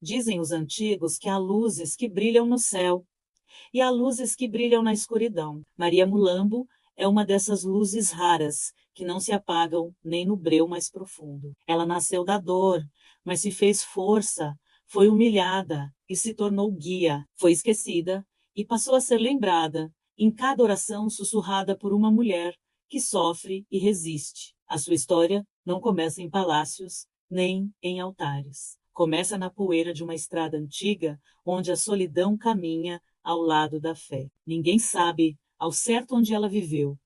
Dizem os antigos que há luzes que brilham no céu e há luzes que brilham na escuridão. Maria Mulambo é uma dessas luzes raras que não se apagam nem no breu mais profundo. Ela nasceu da dor, mas se fez força, foi humilhada e se tornou guia. Foi esquecida e passou a ser lembrada em cada oração sussurrada por uma mulher que sofre e resiste. A sua história não começa em palácios nem em altares. Começa na poeira de uma estrada antiga, onde a solidão caminha ao lado da fé. Ninguém sabe ao certo onde ela viveu,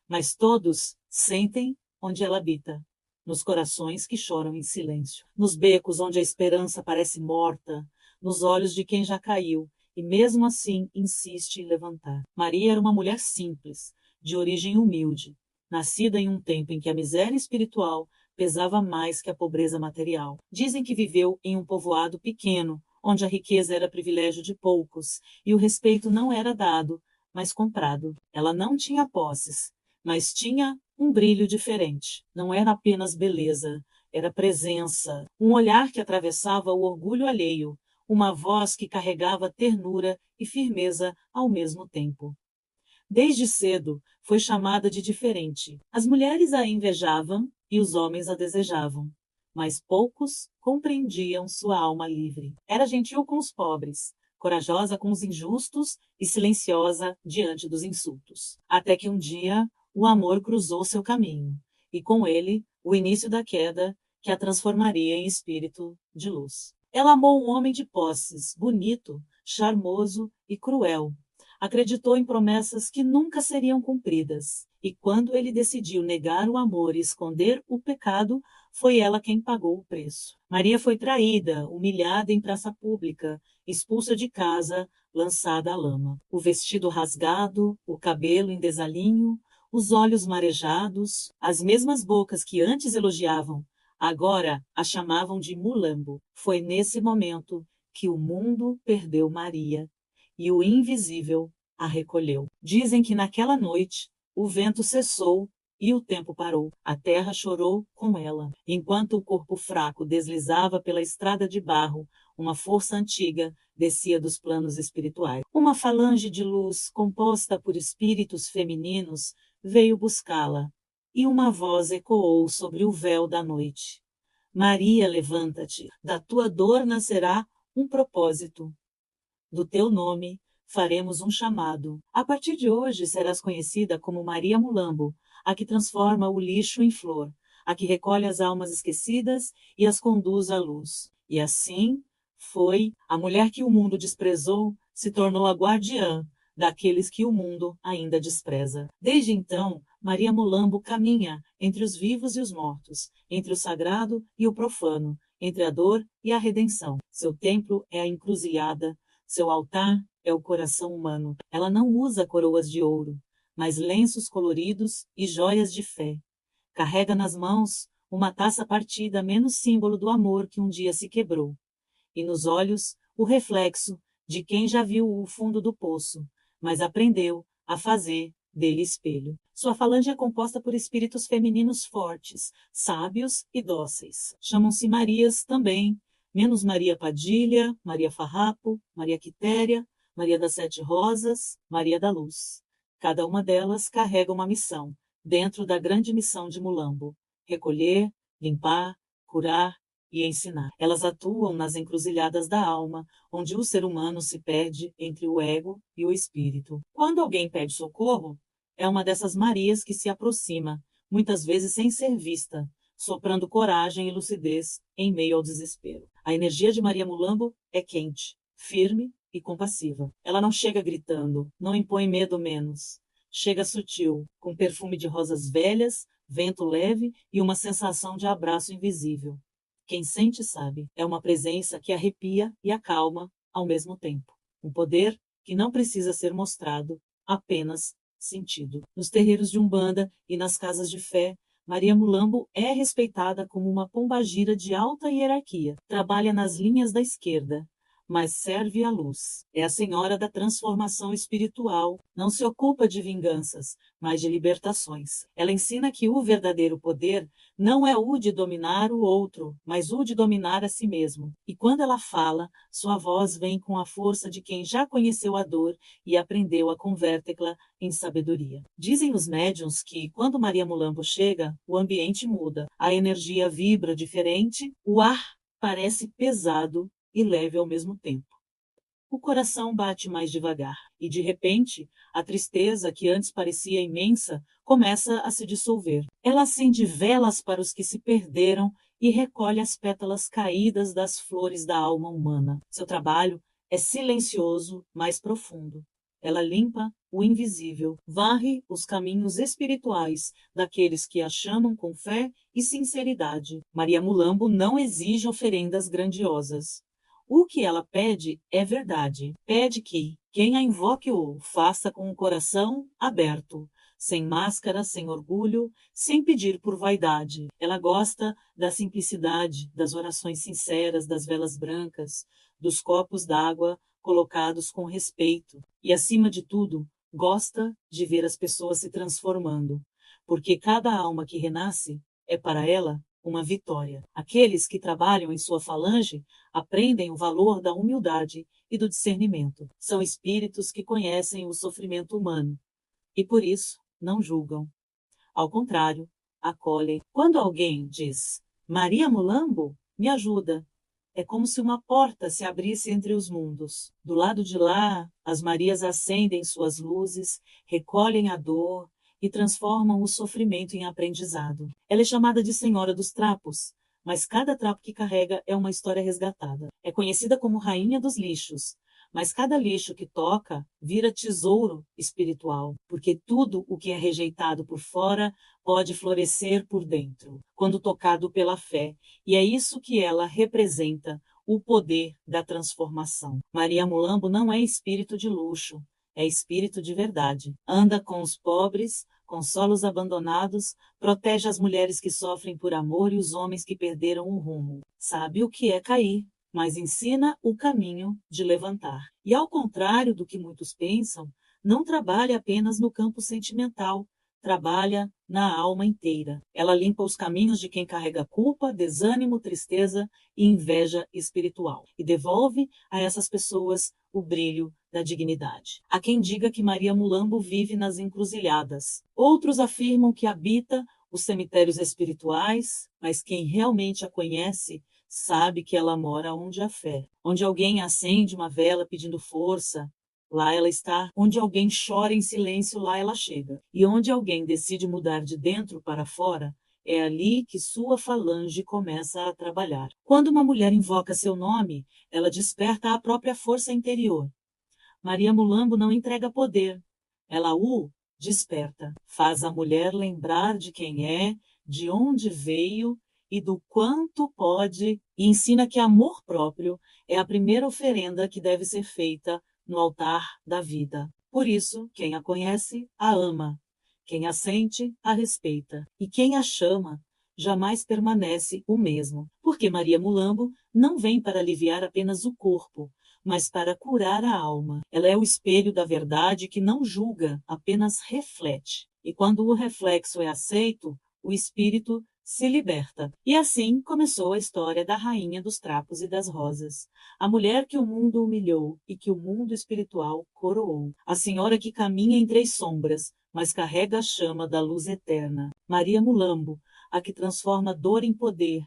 mas todos sentem onde ela habita, nos corações que choram em silêncio, nos becos onde a esperança parece morta, nos olhos de quem já caiu e mesmo assim insiste em levantar. Maria era uma mulher simples, de origem humilde, nascida em um tempo em que a miséria espiritual pesava mais que a pobreza material. Dizem que viveu em um povoado pequeno, onde a riqueza era privilégio de poucos e o respeito não era dado, mas comprado. Ela não tinha posses, mas tinha um brilho diferente. Não era apenas beleza, era presença, um olhar que atravessava o orgulho alheio, uma voz que carregava ternura e firmeza ao mesmo tempo. Desde cedo foi chamada de diferente. As mulheres a invejavam e os homens a desejavam, mas poucos compreendiam sua alma livre. Era gentil com os pobres, corajosa com os injustos e silenciosa diante dos insultos. Até que um dia o amor cruzou seu caminho, e com ele o início da queda que a transformaria em espírito de luz. Ela amou um homem de posses, bonito, charmoso e cruel. Acreditou em promessas que nunca seriam cumpridas. E quando ele decidiu negar o amor e esconder o pecado, foi ela quem pagou o preço. Maria foi traída, humilhada em praça pública, expulsa de casa, lançada à lama. O vestido rasgado, o cabelo em desalinho, os olhos marejados, as mesmas bocas que antes elogiavam, agora a chamavam de Mulambo. Foi nesse momento que o mundo perdeu Maria e o invisível a recolheu. Dizem que naquela noite o vento cessou e o tempo parou. A terra chorou com ela. Enquanto o corpo fraco deslizava pela estrada de barro, uma força antiga descia dos planos espirituais. Uma falange de luz, composta por espíritos femininos, veio buscá-la, e uma voz ecoou sobre o véu da noite. Maria, levanta-te, da tua dor nascerá um propósito. Do teu nome faremos um chamado. A partir de hoje serás conhecida como Maria Mulambo, a que transforma o lixo em flor, a que recolhe as almas esquecidas e as conduz à luz. E assim foi, a mulher que o mundo desprezou se tornou a guardiã daqueles que o mundo ainda despreza. Desde então, Maria Mulambo caminha entre os vivos e os mortos, entre o sagrado e o profano, entre a dor e a redenção. Seu templo é a encruzilhada, seu altar é o coração humano. Ela não usa coroas de ouro, mas lenços coloridos e joias de fé. Carrega nas mãos uma taça partida, menos símbolo do amor que um dia se quebrou. E nos olhos, o reflexo de quem já viu o fundo do poço, mas aprendeu a fazer dele espelho. Sua falange é composta por espíritos femininos fortes, sábios e dóceis. Chamam-se Marias também, menos Maria Padilha, Maria Farrapo, Maria Quitéria, Maria das Sete Rosas, Maria da Luz. Cada uma delas carrega uma missão, dentro da grande missão de Mulambo: recolher, limpar, curar e ensinar. Elas atuam nas encruzilhadas da alma, onde o ser humano se perde entre o ego e o espírito. Quando alguém pede socorro, é uma dessas Marias que se aproxima, muitas vezes sem ser vista, soprando coragem e lucidez em meio ao desespero. A energia de Maria Mulambo é quente, firme e compassiva. Ela não chega gritando, não impõe medo menos. Chega sutil, com perfume de rosas velhas, vento leve e uma sensação de abraço invisível. Quem sente sabe, é uma presença que arrepia e acalma ao mesmo tempo. Um poder que não precisa ser mostrado, apenas sentido. Nos terreiros de Umbanda e nas casas de fé, Maria Mulambo é respeitada como uma pombagira de alta hierarquia. Trabalha nas linhas da esquerda, mas serve à luz. É a senhora da transformação espiritual. Não se ocupa de vinganças, mas de libertações. Ela ensina que o verdadeiro poder não é o de dominar o outro, mas o de dominar a si mesmo. E quando ela fala, sua voz vem com a força de quem já conheceu a dor e aprendeu a convertê-la em sabedoria. Dizem os médiuns que, quando Maria Mulambo chega, o ambiente muda, a energia vibra diferente, o ar parece pesado e leve ao mesmo tempo. O coração bate mais devagar e, de repente, a tristeza, que antes parecia imensa, começa a se dissolver. Ela acende velas para os que se perderam e recolhe as pétalas caídas das flores da alma humana. Seu trabalho é silencioso, mas profundo. Ela limpa o invisível, varre os caminhos espirituais daqueles que a chamam com fé e sinceridade. Maria Mulambo não exige oferendas grandiosas. O que ela pede é verdade. Pede que quem a invoque o faça com o coração aberto, sem máscara, sem orgulho, sem pedir por vaidade. Ela gosta da simplicidade, das orações sinceras, das velas brancas, dos copos d'água colocados com respeito. E, acima de tudo, gosta de ver as pessoas se transformando, porque cada alma que renasce é para ela uma vitória. Aqueles que trabalham em sua falange aprendem o valor da humildade e do discernimento. São espíritos que conhecem o sofrimento humano e, por isso, não julgam. Ao contrário, acolhem. Quando alguém diz: Maria Mulambo, me ajuda, é como se uma porta se abrisse entre os mundos. Do lado de lá, as Marias acendem suas luzes, recolhem a dor e transformam o sofrimento em aprendizado. Ela é chamada de Senhora dos Trapos, mas cada trapo que carrega é uma história resgatada. É conhecida como Rainha dos Lixos, mas cada lixo que toca vira tesouro espiritual, porque tudo o que é rejeitado por fora pode florescer por dentro, quando tocado pela fé. E é isso que ela representa, o poder da transformação. Maria Mulambo não é espírito de luxo, é espírito de verdade. Anda com os pobres, consola os abandonados, protege as mulheres que sofrem por amor e os homens que perderam o rumo. Sabe o que é cair, mas ensina o caminho de levantar. E, ao contrário do que muitos pensam, não trabalha apenas no campo sentimental, trabalha na alma inteira. Ela limpa os caminhos de quem carrega culpa, desânimo, tristeza e inveja espiritual, e devolve a essas pessoas o brilho da dignidade. Há quem diga que Maria Mulambo vive nas encruzilhadas. Outros afirmam que habita os cemitérios espirituais, mas quem realmente a conhece sabe que ela mora onde há fé. Onde alguém acende uma vela pedindo força, lá ela está. Onde alguém chora em silêncio, lá ela chega. E onde alguém decide mudar de dentro para fora, é ali que sua falange começa a trabalhar. Quando uma mulher invoca seu nome, ela desperta a própria força interior. Maria Mulambo não entrega poder, ela o desperta. Faz a mulher lembrar de quem é, de onde veio e do quanto pode, e ensina que amor próprio é a primeira oferenda que deve ser feita no altar da vida. Por isso, quem a conhece, a ama. Quem a sente, a respeita. E quem a chama, jamais permanece o mesmo. Porque Maria Mulambo não vem para aliviar apenas o corpo, mas para curar a alma. Ela é o espelho da verdade que não julga, apenas reflete. E quando o reflexo é aceito, o espírito se liberta. E assim começou a história da Rainha dos Trapos e das Rosas, a mulher que o mundo humilhou e que o mundo espiritual coroou, a senhora que caminha em três sombras, mas carrega a chama da luz eterna. Maria Mulambo, a que transforma dor em poder,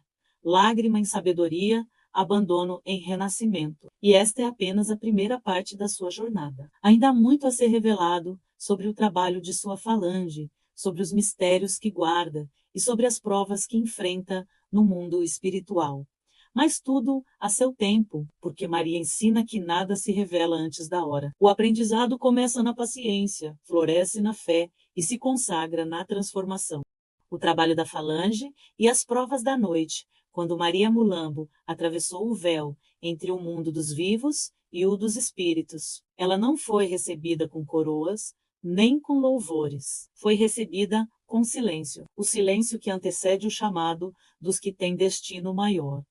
lágrima em sabedoria, abandono em renascimento. E esta é apenas a primeira parte da sua jornada. Ainda há muito a ser revelado sobre o trabalho de sua falange, sobre os mistérios que guarda e sobre as provas que enfrenta no mundo espiritual. Mas tudo a seu tempo, porque Maria ensina que nada se revela antes da hora. O aprendizado começa na paciência, floresce na fé e se consagra na transformação. O trabalho da falange e as provas da noite, quando Maria Mulambo atravessou o véu entre o mundo dos vivos e o dos espíritos. Ela não foi recebida com coroas, nem com louvores. Foi recebida com silêncio, o silêncio que antecede o chamado dos que têm destino maior,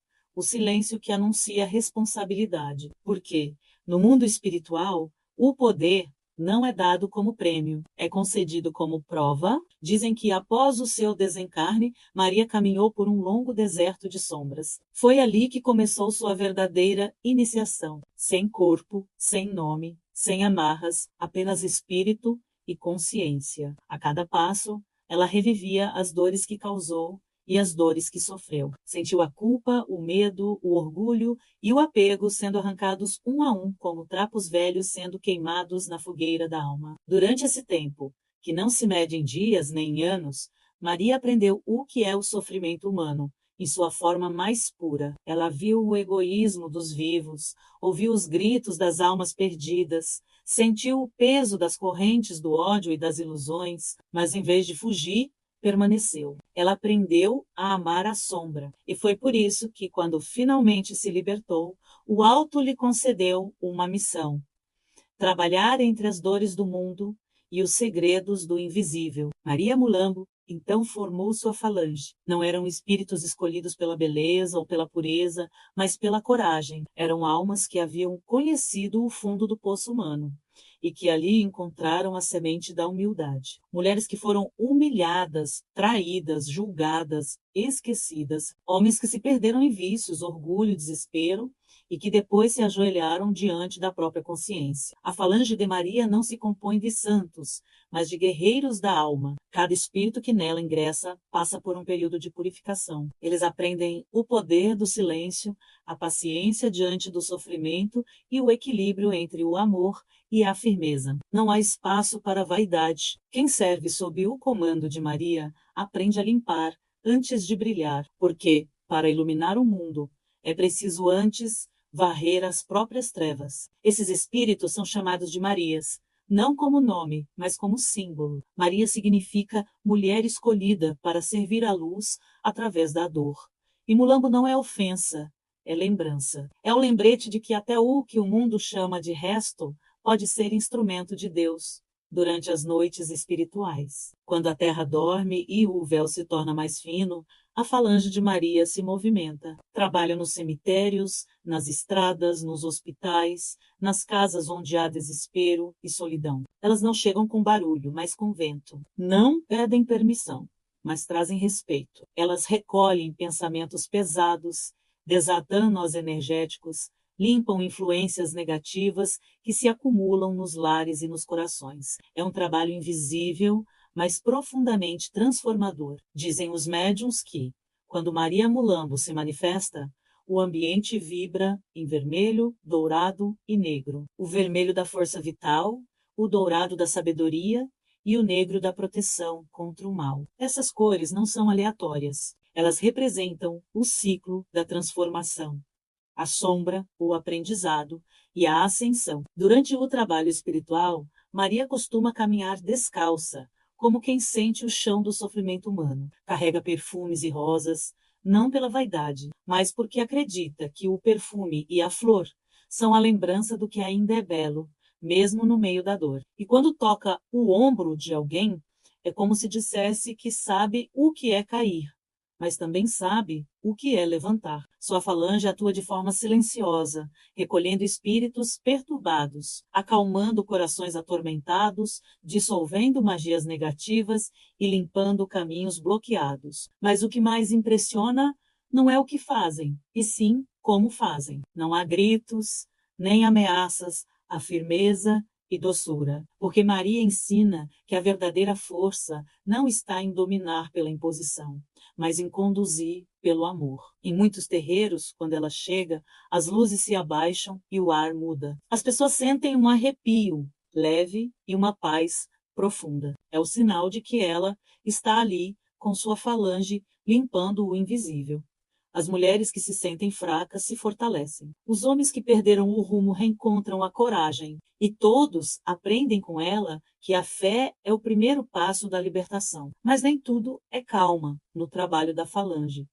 o silêncio que anuncia responsabilidade, porque, no mundo espiritual, o poder não é dado como prêmio, é concedido como prova. Dizem que após o seu desencarne, Maria caminhou por um longo deserto de sombras. Foi ali que começou sua verdadeira iniciação, sem corpo, sem nome, sem amarras, apenas espírito e consciência. A cada passo, ela revivia as dores que causou e as dores que sofreu. Sentiu a culpa, o medo, o orgulho e o apego sendo arrancados um a um, como trapos velhos sendo queimados na fogueira da alma. Durante esse tempo, que não se mede em dias nem em anos, Maria aprendeu o que é o sofrimento humano, em sua forma mais pura. Ela viu o egoísmo dos vivos, ouviu os gritos das almas perdidas, sentiu o peso das correntes do ódio e das ilusões, mas em vez de fugir, permaneceu. Ela aprendeu a amar a sombra, e foi por isso que, quando finalmente se libertou, o alto lhe concedeu uma missão: trabalhar entre as dores do mundo e os segredos do invisível. Maria Mulambo então formou sua falange. Não eram espíritos escolhidos pela beleza ou pela pureza, mas pela coragem. Eram almas que haviam conhecido o fundo do poço humano e que ali encontraram a semente da humildade. Mulheres que foram humilhadas, traídas, julgadas, esquecidas. Homens que se perderam em vícios, orgulho, desespero, e que depois se ajoelharam diante da própria consciência. A falange de Maria não se compõe de santos, mas de guerreiros da alma. Cada espírito que nela ingressa passa por um período de purificação. Eles aprendem o poder do silêncio, a paciência diante do sofrimento e o equilíbrio entre o amor e a firmeza. Não há espaço para vaidade. Quem serve sob o comando de Maria aprende a limpar antes de brilhar, porque, para iluminar o mundo, é preciso antes varrer as próprias trevas. Esses espíritos são chamados de Marias, não como nome, mas como símbolo. Maria significa mulher escolhida para servir à luz através da dor. E Mulambo não é ofensa, é lembrança. É o lembrete de que até o que o mundo chama de resto pode ser instrumento de Deus durante as noites espirituais. Quando a terra dorme e o véu se torna mais fino, a falange de Maria se movimenta. Trabalha nos cemitérios, nas estradas, nos hospitais, nas casas onde há desespero e solidão. Elas não chegam com barulho, mas com vento. Não pedem permissão, mas trazem respeito. Elas recolhem pensamentos pesados, desatam nós energéticos, limpam influências negativas que se acumulam nos lares e nos corações. É um trabalho invisível, mas profundamente transformador. Dizem os médiuns que, quando Maria Mulambo se manifesta, o ambiente vibra em vermelho, dourado e negro. O vermelho da força vital, o dourado da sabedoria e o negro da proteção contra o mal. Essas cores não são aleatórias. Elas representam o ciclo da transformação, a sombra, o aprendizado e a ascensão. Durante o trabalho espiritual, Maria costuma caminhar descalça, como quem sente o chão do sofrimento humano. Carrega perfumes e rosas, não pela vaidade, mas porque acredita que o perfume e a flor são a lembrança do que ainda é belo, mesmo no meio da dor. E quando toca o ombro de alguém, é como se dissesse que sabe o que é cair, mas também sabe o que é levantar. Sua falange atua de forma silenciosa, recolhendo espíritos perturbados, acalmando corações atormentados, dissolvendo magias negativas e limpando caminhos bloqueados. Mas o que mais impressiona não é o que fazem, e sim como fazem. Não há gritos, nem ameaças, há firmeza e doçura, porque Maria ensina que a verdadeira força não está em dominar pela imposição, mas em conduzir pelo amor. Em muitos terreiros, quando ela chega, as luzes se abaixam e o ar muda. As pessoas sentem um arrepio leve e uma paz profunda. É o sinal de que ela está ali com sua falange limpando o invisível. As mulheres que se sentem fracas se fortalecem. Os homens que perderam o rumo reencontram a coragem. E todos aprendem com ela que a fé é o primeiro passo da libertação. Mas nem tudo é calma no trabalho da falange.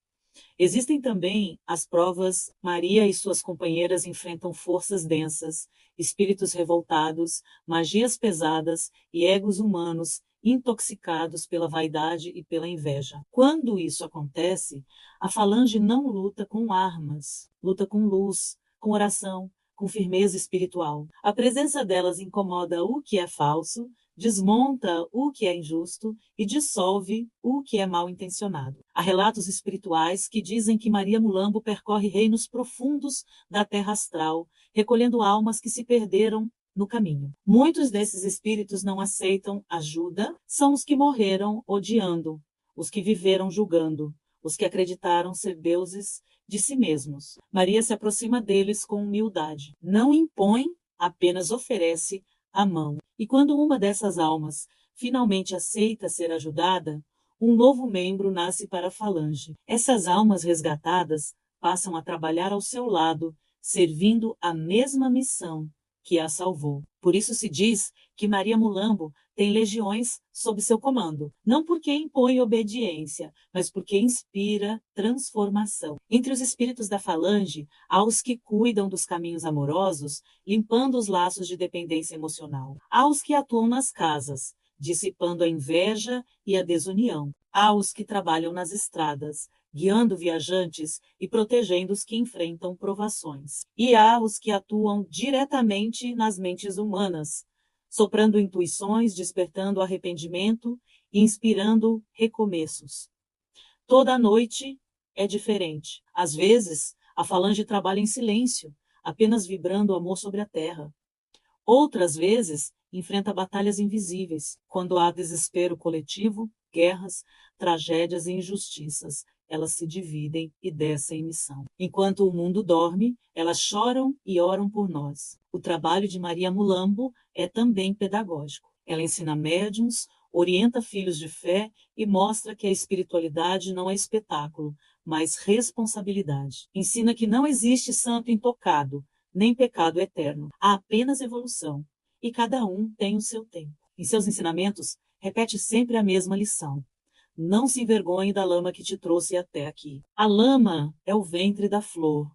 Existem também as provas. Maria e suas companheiras enfrentam forças densas, espíritos revoltados, magias pesadas e egos humanos intoxicados pela vaidade e pela inveja. Quando isso acontece, a falange não luta com armas, luta com luz, com oração, com firmeza espiritual. A presença delas incomoda o que é falso, desmonta o que é injusto e dissolve o que é mal intencionado. Há relatos espirituais que dizem que Maria Mulambo percorre reinos profundos da terra astral, recolhendo almas que se perderam no caminho. Muitos desses espíritos não aceitam ajuda, são os que morreram odiando, os que viveram julgando, os que acreditaram ser deuses de si mesmos. Maria se aproxima deles com humildade. Não impõe, apenas oferece a mão. E quando uma dessas almas finalmente aceita ser ajudada, um novo membro nasce para a falange. Essas almas resgatadas passam a trabalhar ao seu lado, servindo a mesma missão que a salvou. Por isso se diz que Maria Mulambo tem legiões sob seu comando, não porque impõe obediência, mas porque inspira transformação. Entre os espíritos da falange, há os que cuidam dos caminhos amorosos, limpando os laços de dependência emocional. Há os que atuam nas casas, dissipando a inveja e a desunião. Há os que trabalham nas estradas, guiando viajantes e protegendo os que enfrentam provações. E há os que atuam diretamente nas mentes humanas, soprando intuições, despertando arrependimento e inspirando recomeços. Toda noite é diferente. Às vezes, a falange trabalha em silêncio, apenas vibrando amor sobre a terra. Outras vezes, enfrenta batalhas invisíveis, quando há desespero coletivo, guerras, tragédias e injustiças. Elas se dividem e descem em missão. Enquanto o mundo dorme, elas choram e oram por nós. O trabalho de Maria Mulambo é também pedagógico. Ela ensina médiuns, orienta filhos de fé e mostra que a espiritualidade não é espetáculo, mas responsabilidade. Ensina que não existe santo intocado, nem pecado eterno. Há apenas evolução, e cada um tem o seu tempo. Em seus ensinamentos, repete sempre a mesma lição. Não se envergonhe da lama que te trouxe até aqui. A lama é o ventre da flor.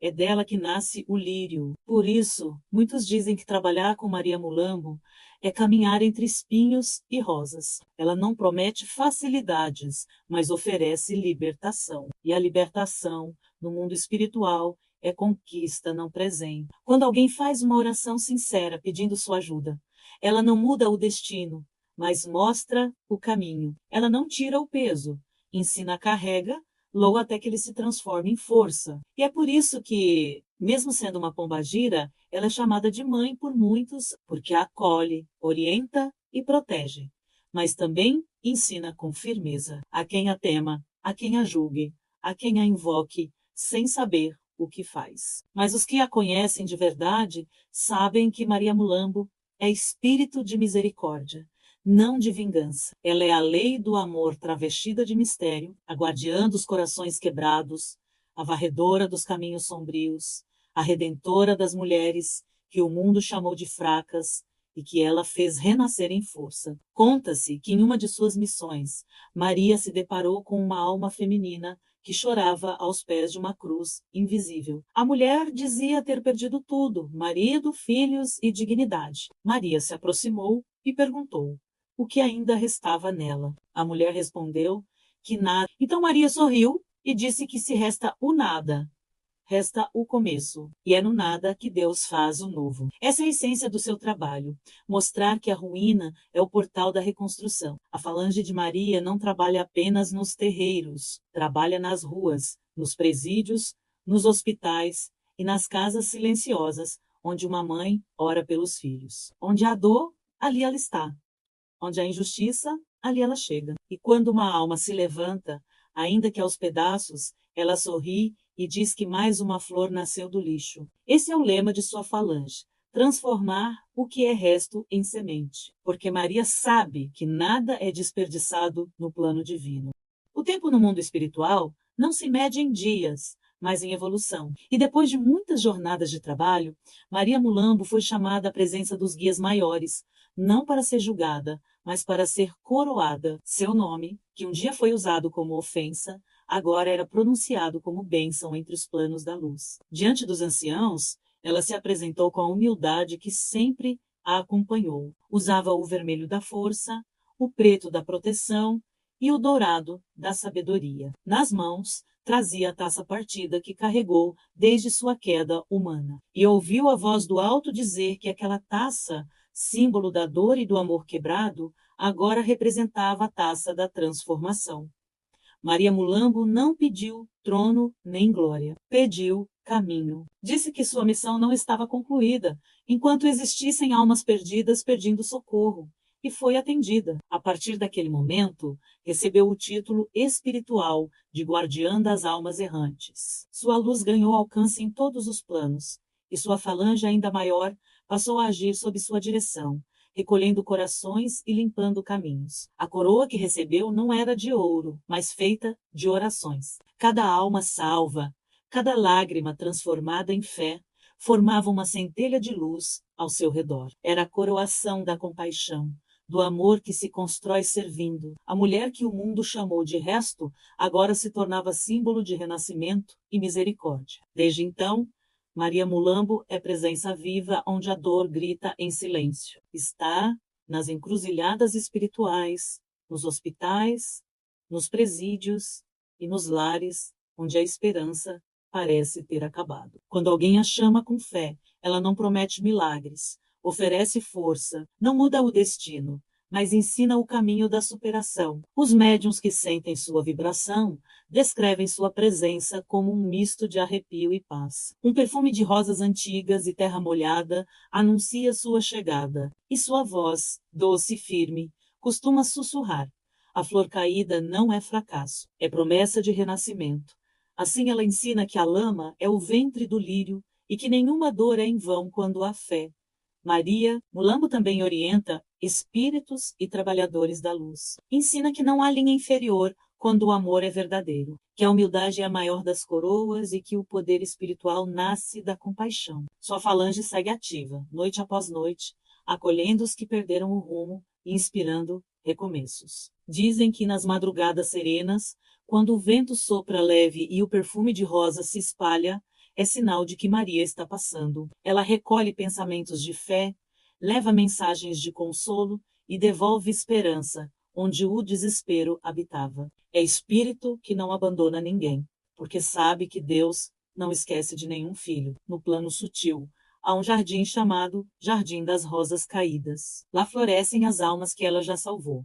É dela que nasce o lírio. Por isso, muitos dizem que trabalhar com Maria Mulambo é caminhar entre espinhos e rosas. Ela não promete facilidades, mas oferece libertação. E a libertação, no mundo espiritual, é conquista, não presente. Quando alguém faz uma oração sincera pedindo sua ajuda, ela não muda o destino, mas mostra o caminho. Ela não tira o peso, ensina, carrega, logo até que ele se transforme em força. E é por isso que, mesmo sendo uma pombagira, ela é chamada de mãe por muitos, porque a acolhe, orienta e protege. Mas também ensina com firmeza a quem a tema, a quem a julgue, a quem a invoque, sem saber o que faz. Mas os que a conhecem de verdade sabem que Maria Mulambo é espírito de misericórdia, não de vingança. Ela é a lei do amor travestida de mistério, a guardiã dos corações quebrados, a varredora dos caminhos sombrios, a redentora das mulheres que o mundo chamou de fracas e que ela fez renascer em força. Conta-se que em uma de suas missões, Maria se deparou com uma alma feminina que chorava aos pés de uma cruz invisível. A mulher dizia ter perdido tudo, marido, filhos e dignidade. Maria se aproximou e perguntou o que ainda restava nela. A mulher respondeu que nada. Então Maria sorriu e disse que se resta o nada, resta o começo. E é no nada que Deus faz o novo. Essa é a essência do seu trabalho, mostrar que a ruína é o portal da reconstrução. A falange de Maria não trabalha apenas nos terreiros, trabalha nas ruas, nos presídios, nos hospitais e nas casas silenciosas, onde uma mãe ora pelos filhos. Onde há dor, ali ela está. Onde há injustiça, ali ela chega. E quando uma alma se levanta, ainda que aos pedaços, ela sorri e diz que mais uma flor nasceu do lixo. Esse é o lema de sua falange: transformar o que é resto em semente. Porque Maria sabe que nada é desperdiçado no plano divino. O tempo no mundo espiritual não se mede em dias, mas em evolução. E depois de muitas jornadas de trabalho, Maria Mulambo foi chamada à presença dos guias maiores, não para ser julgada, mas para ser coroada. Seu nome, que um dia foi usado como ofensa, agora era pronunciado como bênção entre os planos da luz. Diante dos anciãos, ela se apresentou com a humildade que sempre a acompanhou. Usava o vermelho da força, o preto da proteção e o dourado da sabedoria. Nas mãos, trazia a taça partida que carregou desde sua queda humana. E ouviu a voz do alto dizer que aquela taça, símbolo da dor e do amor quebrado, agora representava a taça da transformação. Maria Mulambo não pediu trono nem glória, pediu caminho. Disse que sua missão não estava concluída, enquanto existissem almas perdidas pedindo socorro, e foi atendida. A partir daquele momento, recebeu o título espiritual de guardiã das almas errantes. Sua luz ganhou alcance em todos os planos, e sua falange ainda maior passou a agir sob sua direção, recolhendo corações e limpando caminhos. A coroa que recebeu não era de ouro, mas feita de orações. Cada alma salva, cada lágrima transformada em fé, formava uma centelha de luz ao seu redor. Era a coroação da compaixão, do amor que se constrói servindo. A mulher que o mundo chamou de resto, agora se tornava símbolo de renascimento e misericórdia. Desde então, Maria Mulambo é presença viva onde a dor grita em silêncio. Está nas encruzilhadas espirituais, nos hospitais, nos presídios e nos lares onde a esperança parece ter acabado. Quando alguém a chama com fé, ela não promete milagres, oferece força, não muda o destino, mas ensina o caminho da superação. Os médiuns que sentem sua vibração descrevem sua presença como um misto de arrepio e paz. Um perfume de rosas antigas e terra molhada anuncia sua chegada, e sua voz, doce e firme, costuma sussurrar: a flor caída não é fracasso, é promessa de renascimento. Assim ela ensina que a lama é o ventre do lírio e que nenhuma dor é em vão quando há fé. Maria Mulambo também orienta espíritos e trabalhadores da luz. Ensina que não há linha inferior quando o amor é verdadeiro, que a humildade é a maior das coroas e que o poder espiritual nasce da compaixão. Sua falange segue ativa, noite após noite, acolhendo os que perderam o rumo e inspirando recomeços. Dizem que nas madrugadas serenas, quando o vento sopra leve e o perfume de rosa se espalha, é sinal de que Maria está passando. Ela recolhe pensamentos de fé, leva mensagens de consolo e devolve esperança onde o desespero habitava. É espírito que não abandona ninguém, porque sabe que Deus não esquece de nenhum filho. No plano sutil, há um jardim chamado Jardim das Rosas Caídas. Lá florescem as almas que ela já salvou.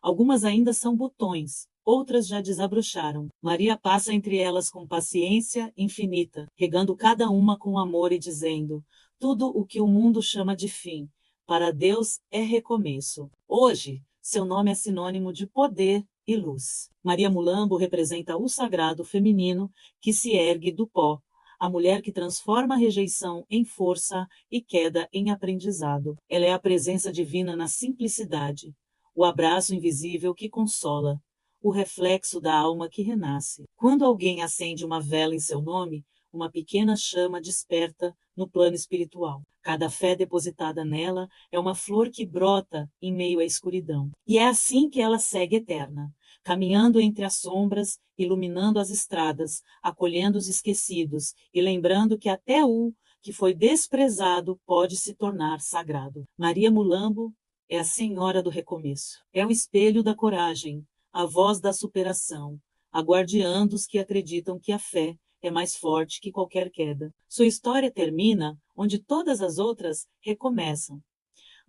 Algumas ainda são botões, outras já desabrocharam. Maria passa entre elas com paciência infinita, regando cada uma com amor e dizendo: tudo o que o mundo chama de fim, para Deus é recomeço. Hoje, seu nome é sinônimo de poder e luz. Maria Mulambo representa o sagrado feminino que se ergue do pó, a mulher que transforma a rejeição em força e queda em aprendizado. Ela é a presença divina na simplicidade, o abraço invisível que consola, o reflexo da alma que renasce. Quando alguém acende uma vela em seu nome, uma pequena chama desperta no plano espiritual. Cada fé depositada nela é uma flor que brota em meio à escuridão. E é assim que ela segue eterna, caminhando entre as sombras, iluminando as estradas, acolhendo os esquecidos e lembrando que até o que foi desprezado pode se tornar sagrado. Maria Mulambo é a senhora do recomeço. É o espelho da coragem, a voz da superação, a guardiã dos que acreditam que a fé é mais forte que qualquer queda. Sua história termina onde todas as outras recomeçam.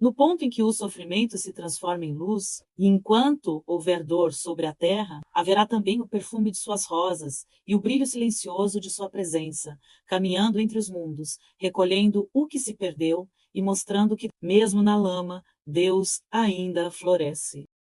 No ponto em que o sofrimento se transforma em luz, e enquanto houver dor sobre a terra, haverá também o perfume de suas rosas e o brilho silencioso de sua presença, caminhando entre os mundos, recolhendo o que se perdeu e mostrando que, mesmo na lama, Deus ainda floresce.